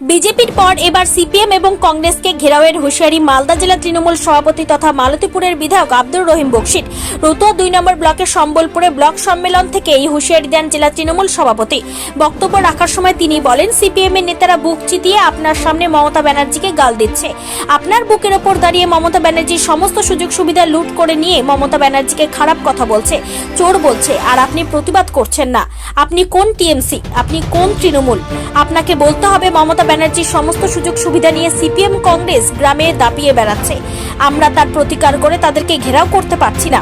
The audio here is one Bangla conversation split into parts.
বিজেপির পর এবার সিপিএম এবং কংগ্রেসকে ঘেরাওয়ের হুঁশিয়ারি মালদা জেলা তৃণমূল সভাপতি তথা মালতীপুরের বিধায়ক আব্দুর রহিম বকশির। রতুয়া 2 নম্বর ব্লকের সম্বলপুরে ব্লক সম্মেলন থেকে এই হুঁশিয়ারি দেন জেলা তৃণমূল সভাপতি। বক্তব্য রাখার সময় তিনি বলেন, সিপিএম এর নেতারা বুক চিতিয়ে আপনার সামনে মমতা ব্যানার্জিকে গাল দিচ্ছে। আপনার বুকের ওপর দাঁড়িয়ে মমতা ব্যানার্জির সমস্ত সুযোগ সুবিধা লুট করে নিয়ে মমতা ব্যানার্জিকে খারাপ কথা বলছে, চোর বলছে, আর আপনি প্রতিবাদ করছেন না। আপনি কোন টিএমসি? আপনি কোন তৃণমূল? আপনাকে বলতে হবে মমতা ব্যানার্জির সমস্ত সুযোগ সুবিধা নিয়ে সিপিএম কংগ্রেস গ্রামে দাপিয়ে বেড়াচ্ছে। আমরা তার প্রতিকার করে তাদেরকে ঘেরাও করতে পারছি না।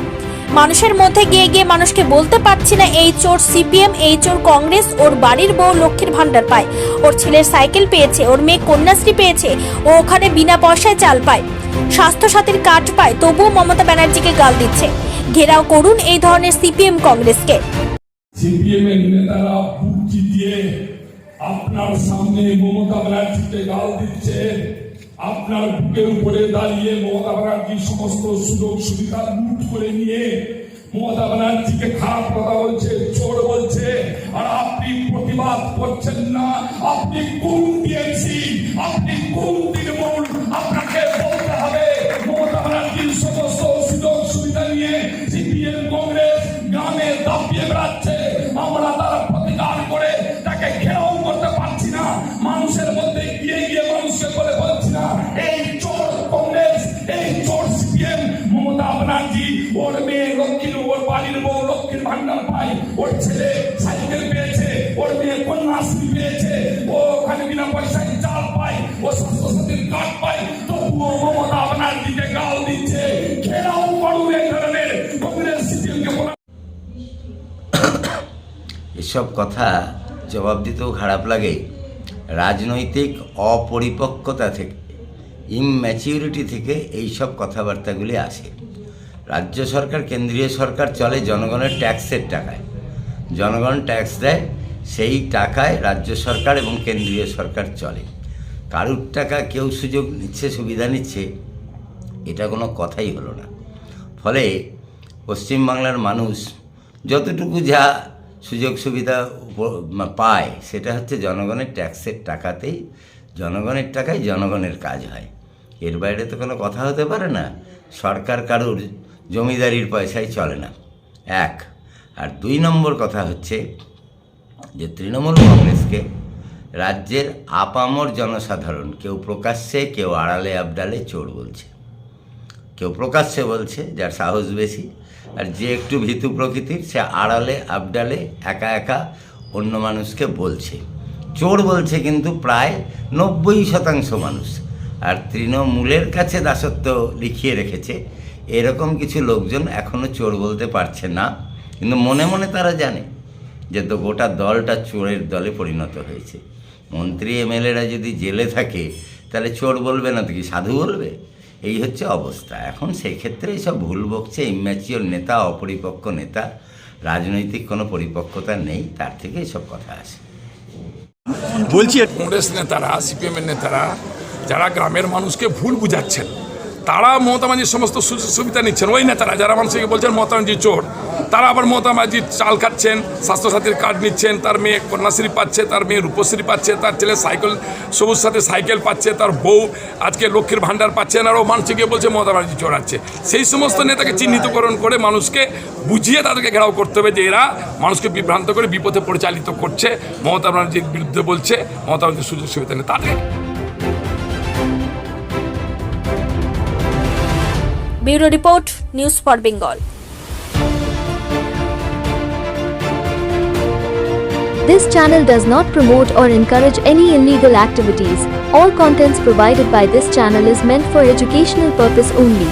মানুষের মধ্যে গিয়ে গিয়ে মানুষকে বলতে পারছি না এই চোর সিপিএম, এই চোর কংগ্রেস। ওর বাড়ির বউ লক্ষ্মীর ভান্ডার পায়, ওর ছেলের সাইকেল পেয়েছে, ওর মেয়ে কন্যাশ্রী পেয়েছে, ও ওখানে বিনা পয়সায় চাল পায়, স্বাস্থ্য সাথীর কার্ড পায়, তবুও মমতা ব্যানার্জিকে গাল দিচ্ছে। ঘেরাও করুন এই ধরনের সিপিএম কংগ্রেসকে। সিপিএম এর নেতারা বুক চিতিয়ে আপনার সামনে মমতা ব্যানার্জিকে গাল দিচ্ছে। আপনার বুকের উপরে দাঁড়িয়ে মমতা ব্যানার্জির সমস্ত সুযোগ সুবিধা লুট করে নিয়ে মমতা ব্যানার্জিকে খারাপ কথা বলছে, চোর বলছে, আর আপনি প্রতিবাদ করছেন না। আপনি কোন টিএমসি? আপনি কোন তৃণমূল? আপনাকে বলতে হবে মমতা ব্যানার্জির সমস্ত সুযোগ সুবিধা নিয়ে সিপিএম কংগ্রেস গ্রামে দাপিয়ে বেড়াচ্ছে। আমরা তার প্রতিকার করে তাকে ঘেরাও করতে পারছি না। মানুষের মধ্যে গিয়ে গিয়ে মানুষকে বলে বলছি না এই চোর কংগ্রেস, এই চোর সিপিএম। মমতা ব্যানার্জি ওর মেয়ে লক্ষ্মীর, ওর বাড়ির বউ লক্ষ্মীর ভান্ডার পায়, ওর ছেলে সাইকেল পেয়েছে, ওর মেয়ে কন্যাশ্রী পেয়েছে, ও ওখানে বিনা পয়সায় চাল পায়, ও স্বাস্থ্য সাথীর কার্ড পায়, তবুও মমতা ব্যানার্জিকে গাল দিচ্ছে। ঘেরাও করুন এই ধরনের কংগ্রেস সিপিএমকে। এসব কথা জবাব দিতেও খারাপ লাগে। রাজনৈতিক অপরিপক্কতা থেকে, ইমম্যাচিউরিটি থেকে এইসব কথাবার্তাগুলি আসে। রাজ্য সরকার, কেন্দ্রীয় সরকার চলে জনগণের ট্যাক্সের টাকায়। জনগণ ট্যাক্স দেয়, সেই টাকায় রাজ্য সরকার এবং কেন্দ্রীয় সরকার চলে। কারুর টাকা কেউ সুযোগ নিচ্ছে, সুবিধা নিচ্ছে, এটা কোনো কথাই হলো না। ফলে পশ্চিমবাংলার মানুষ যতটুকু যা সুযোগ সুবিধা পায় সেটা হচ্ছে জনগণের ট্যাক্সের টাকাতেই, জনগণের টাকায় জনগণের কাজ হয়। এর বাইরে তো কোনো কথা হতে পারে না। সরকার কারুর জমিদারির পয়সায় চলে না, 1। আর 2 নম্বর কথা হচ্ছে যে তৃণমূল কংগ্রেসকে রাজ্যের আপামর জনসাধারণ কেউ প্রকাশ্যে, কেউ আড়ালে আবডালে চোর বলছে। কেউ প্রকাশ্যে বলছে যার সাহস বেশি, আর যে একটু ভীতু প্রকৃতির সে আড়ালে আবডালে একা একা অন্য মানুষকে বলছে। চোর বলছে কিন্তু প্রায় 90% মানুষ। আর তৃণমূলের কাছে দাসত্ব লিখিয়ে রেখেছে এরকম কিছু লোকজন এখনও চোর বলতে পারছে না, কিন্তু মনে মনে তারা জানে যে তো গোটা দলটা চোরের দলে পরিণত হয়েছে। মন্ত্রী এমএলএরা যদি জেলে থাকে তাহলে চোর বলবে না তো কি সাধু বলবে? এই হচ্ছে অবস্থা এখন। সেই ক্ষেত্রে এইসব ভুল বকছে ইম্যাচিওর নেতা, অপরিপক্ক নেতা, রাজনৈতিক কোনো পরিপক্কতা নেই, তার থেকে এইসব কথা আসে। বলছি কংগ্রেস নেতারা, সিপিএম এর নেতারা যারা গ্রামের মানুষকে ভুল বুঝাচ্ছেন, তারা মমতা ব্যানার্জির সমস্ত সুযোগ সুবিধা নিচ্ছেন। ওই নেতারা যারা মানুষকে বলছেন মমতা ব্যানার্জি চোর, তারা আবার মমতা ব্যানার্জির চাল খাচ্ছেন, স্বাস্থ্যসাথীর কার্ড নিচ্ছেন, তার মেয়ে কন্যাশ্রী পাচ্ছে, তার মেয়ে রূপশ্রী পাচ্ছে, তার ছেলে সাইকেল, সবুজ সাথে সাইকেল পাচ্ছে, তার বউ আজকে লক্ষ্মীর ভান্ডার পাচ্ছেন, আর ও মানুষকে বলছে মমতা ব্যানার্জি চোরাচ্ছে। সেই সমস্ত নেতাকে চিহ্নিতকরণ করে মানুষকে বুঝিয়ে তাদেরকে ঘেরাও করতে হবে যে এরা মানুষকে বিভ্রান্ত করে বিপথে পরিচালিত করছে, মমতা ব্যানার্জির বিরুদ্ধে বলছে, মমতা ব্যানার্জির সুযোগ সুবিধা নেই তাদের। Bureau report, news for Bengal. This channel does not promote or encourage any illegal activities. All contents provided by this channel is meant for educational purpose only.